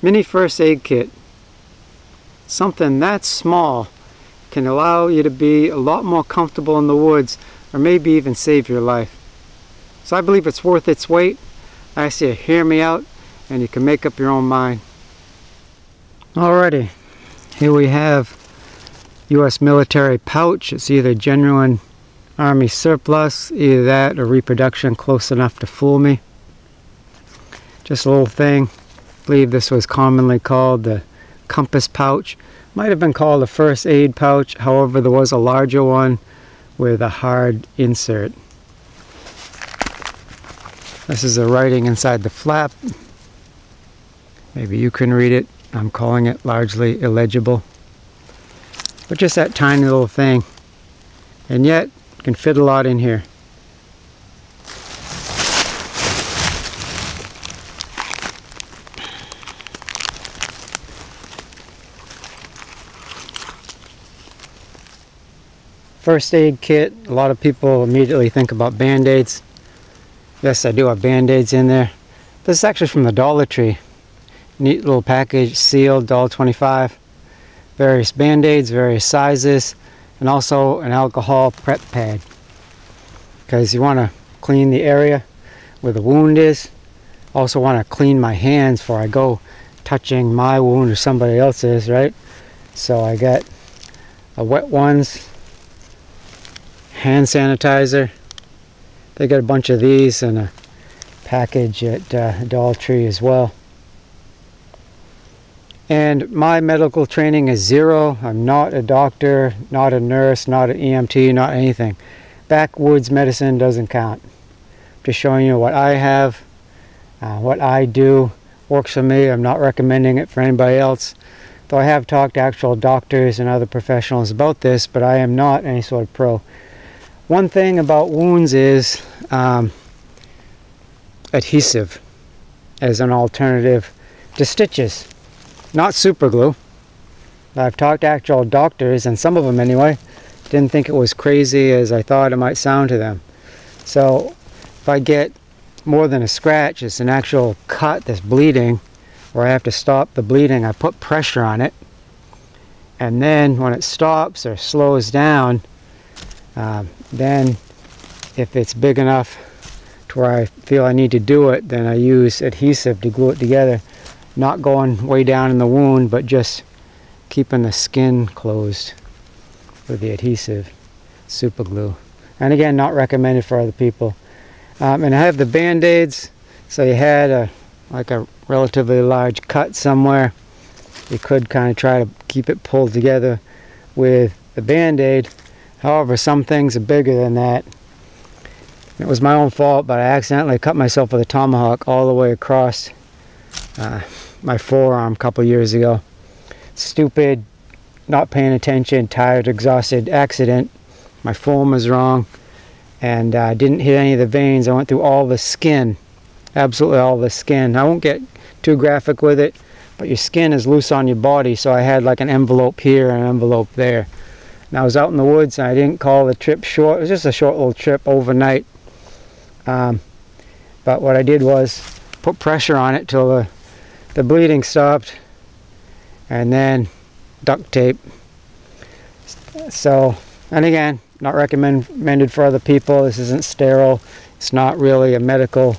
Mini first aid kit. Something that small can allow you to be a lot more comfortable in the woods, or maybe even save your life. So I believe it's worth its weight. I ask you to hear me out, and you can make up your own mind. Alrighty, here we have US military pouch. It's either genuine Army surplus, either that or reproduction close enough to fool me. Just a little thing. I believe this was commonly called the compass pouch. Might have been called a first aid pouch. However, there was a larger one with a hard insert. This is the writing inside the flap. Maybe you can read it. I'm calling it largely illegible. But just that tiny little thing. And yet, can fit a lot in here. First aid kit. A lot of people immediately think about band-aids. Yes, I do have band-aids in there. This is actually from the Dollar Tree. Neat little package, sealed, $1.25. Various band-aids, various sizes, and also an alcohol prep pad. Because you want to clean the area where the wound is. Also want to clean my hands before I go touching my wound or somebody else's, right? So I got a wet ones, hand sanitizer. They got a bunch of these in a package at Dollar Tree as well. And my medical training is zero. I'm not a doctor, not a nurse, not an EMT, not anything. Backwoods medicine doesn't count. Just showing you what I have, what I do. Works for me. I'm not recommending it for anybody else. Though I have talked to actual doctors and other professionals about this, but I am not any sort of pro. One thing about wounds is adhesive as an alternative to stitches. Not super glue. I've talked to actual doctors, and some of them anyway, didn't think it was crazy as I thought it might sound to them. So if I get more than a scratch, it's an actual cut that's bleeding, or I have to stop the bleeding, I put pressure on it. And then when it stops or slows down, then if it's big enough to where I feel I need to do it, then I use adhesive to glue it together. Not going way down in the wound, but just keeping the skin closed with the adhesive, super glue. And again, not recommended for other people. And I have the band-aids. So you had like a relatively large cut somewhere, you could kind of try to keep it pulled together with the band-aid. However, some things are bigger than that. It was my own fault, but I accidentally cut myself with a tomahawk all the way across my forearm a couple years ago. Stupid, not paying attention, tired, exhausted accident. My form was wrong, and I didn't hit any of the veins. I went through all the skin, absolutely all the skin. I won't get too graphic with it, but your skin is loose on your body, so I had like an envelope here and an envelope there. And I was out in the woods, and I didn't call the trip short. It was just a short little trip overnight. But what I did was put pressure on it till the bleeding stopped, and then duct tape. So, and again, not recommended for other people. This isn't sterile. It's not really a medical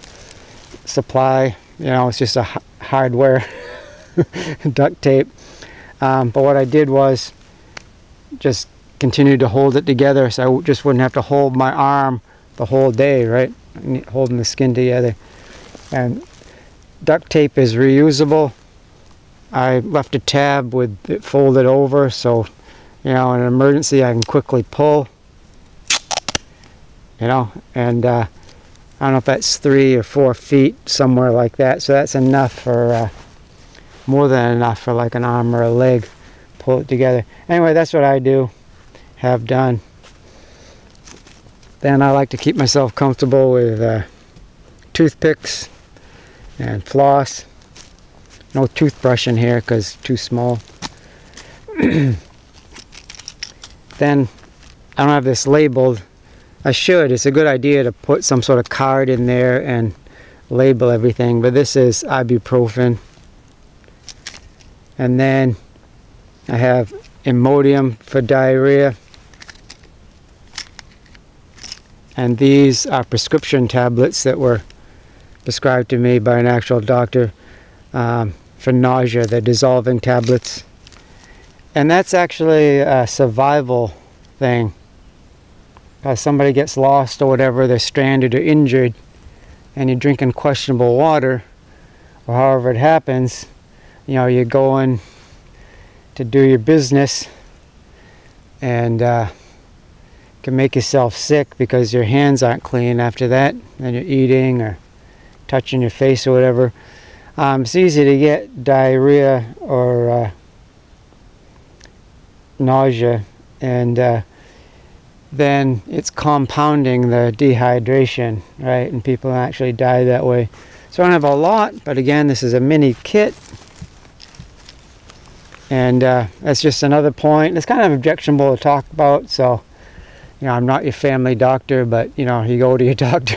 supply. You know, it's just a hardware duct tape. But what I did was just continued to hold it together, so I just wouldn't have to hold my arm the whole day, right? Holding the skin together. And duct tape is reusable. I left a tab with it folded over, so you know, in an emergency I can quickly pull, you know. And I don't know if that's 3 or 4 feet, somewhere like that, so that's enough for more than enough for like an arm or a leg. Pull it together. Anyway, that's what I do, have done. Then I like to keep myself comfortable with toothpicks and floss. No toothbrush in here because too small. Then I don't have this labeled. I should. It's a good idea to put some sort of card in there and label everything, but this is ibuprofen. And then I have Imodium for diarrhea. And these are prescription tablets that were prescribed to me by an actual doctor for nausea. They're dissolving tablets. And that's actually a survival thing. If somebody gets lost or whatever, they're stranded or injured, and you're drinking questionable water, or however it happens, you know, you're going to do your business and can make yourself sick because your hands aren't clean after that, and you're eating or touching your face or whatever. It's easy to get diarrhea or nausea, and then it's compounding the dehydration, right? And people actually die that way. So I don't have a lot, but again, this is a mini kit. And that's just another point. It's kind of objectionable to talk about, so, you know, I'm not your family doctor, but, you know, you go to your doctor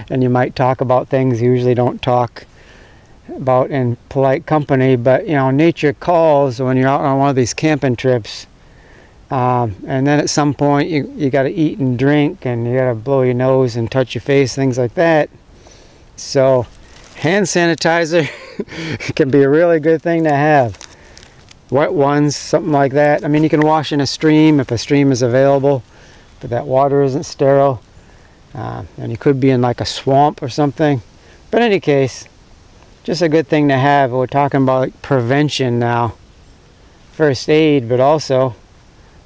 and you might talk about things you usually don't talk about in polite company. But, you know, nature calls when you're out on one of these camping trips. And then at some point you got to eat and drink, and you got to blow your nose and touch your face, things like that. So hand sanitizer can be a really good thing to have. Wet ones, something like that. I mean, you can wash in a stream if a stream is available, but that water isn't sterile. And you could be in like a swamp or something. But in any case, just a good thing to have. We're talking about like prevention now. First aid, but also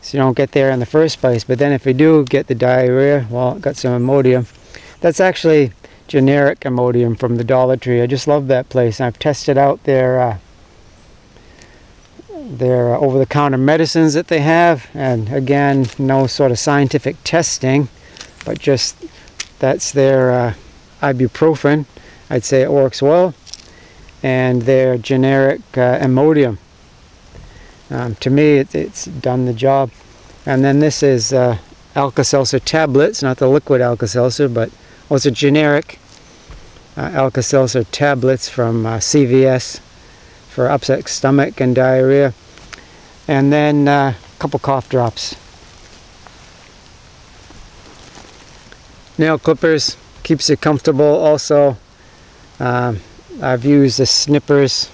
so you don't get there in the first place. But then if you do get the diarrhea, well, got some Imodium. That's actually generic Imodium from the Dollar Tree. I just love that place. And I've tested out their over-the-counter medicines that they have. And again, no sort of scientific testing, but just that's their ibuprofen. I'd say it works well. And their generic Imodium. To me, it's done the job. And then this is Alka-Seltzer tablets, not the liquid Alka-Seltzer, but it's a generic Alka-Seltzer tablets from CVS for upset stomach and diarrhea. And then a couple cough drops. Nail clippers, keeps you comfortable. Also, I've used the snippers.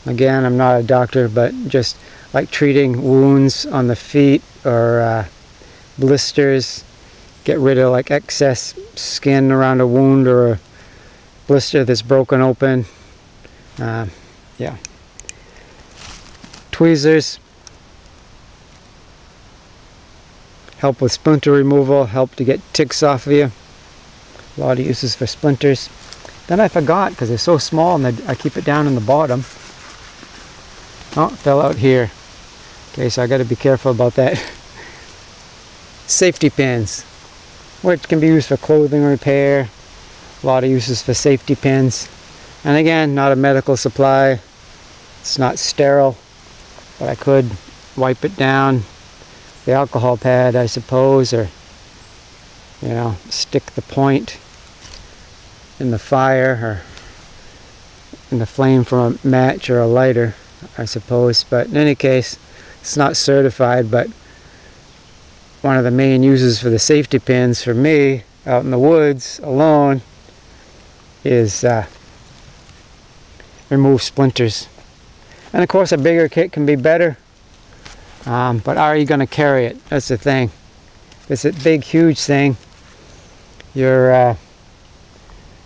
Again, I'm not a doctor, but just like treating wounds on the feet or blisters, get rid of like excess skin around a wound or a blister that's broken open. Yeah. Tweezers help with splinter removal, help to get ticks off of you. A lot of uses for splinters. Then I forgot, because they're so small and I keep it down in the bottom. Oh, it fell out here. Okay, so I got to be careful about that. Safety pins, which can be used for clothing repair. A lot of uses for safety pins. And again, not a medical supply. It's not sterile, but I could wipe it down. The alcohol pad, I suppose, or, you know, stick the point in the fire or in the flame from a match or a lighter, I suppose. But in any case, it's not certified, but one of the main uses for the safety pins for me out in the woods alone is remove splinters. And of course a bigger kit can be better, but are you going to carry it? That's the thing. It's a big huge thing. You're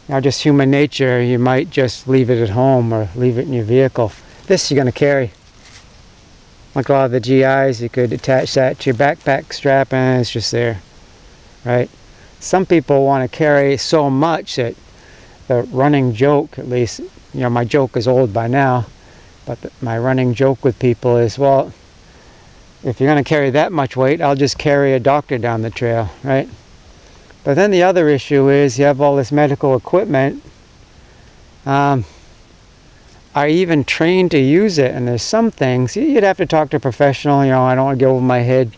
you know, just human nature, you might just leave it at home or leave it in your vehicle. This you're going to carry. Like a lot of the GIs, you could attach that to your backpack strap and it's just there, right? Some people want to carry so much that the running joke, at least, you know, my joke is old by now, but my running joke with people is, well, if you're going to carry that much weight, I'll just carry a doctor down the trail, right? But then the other issue is you have all this medical equipment. Are you even trained to use it? And there's some things you'd have to talk to a professional. You know, I don't want to go over my head,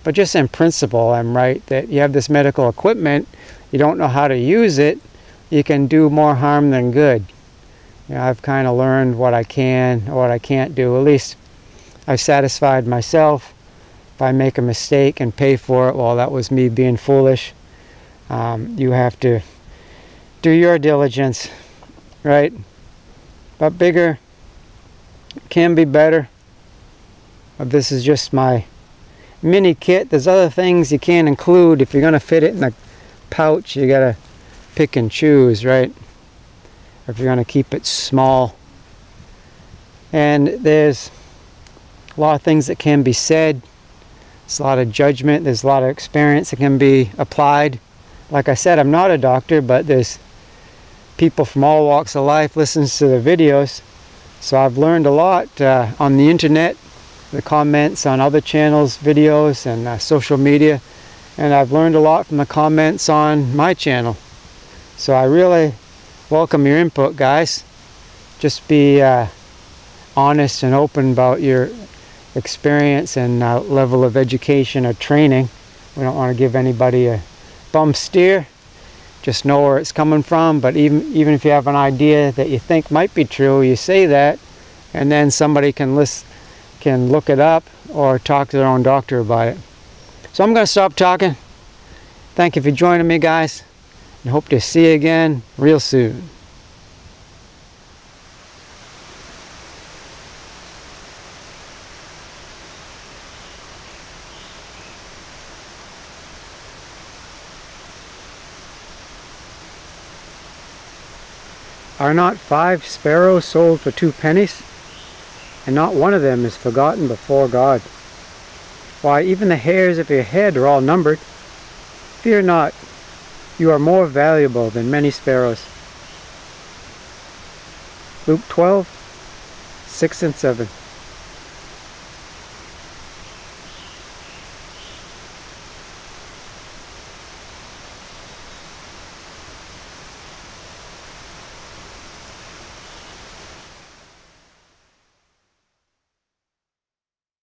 but just in principle, I'm right that you have this medical equipment, you don't know how to use it, you can do more harm than good. I've kind of learned what I can or what I can't do. At least I've satisfied myself. If I make a mistake and pay for it, well, that was me being foolish. You have to do your diligence, right? But bigger can be better. But this is just my mini kit. There's other things you can't include. If you're going to fit it in a pouch, you got to pick and choose, right? Or if you're going to keep it small. And there's a lot of things that can be said. There's a lot of judgment. There's a lot of experience that can be applied. Like I said, I'm not a doctor, but there's people from all walks of life listens to the videos. So I've learned a lot on the internet, the comments on other channels, videos, and social media. And I've learned a lot from the comments on my channel. So I really welcome your input, guys. Just be honest and open about your experience and level of education or training. We don't want to give anybody a bum steer. Just know where it's coming from. But even if you have an idea that you think might be true, you say that, and then somebody can look it up or talk to their own doctor about it. So I'm going to stop talking. Thank you for joining me, guys, and hope to see you again real soon. Are not 5 sparrows sold for 2 pennies? And not one of them is forgotten before God. Why, even the hairs of your head are all numbered. Fear not, you are more valuable than many sparrows. Luke 12, 6 and 7.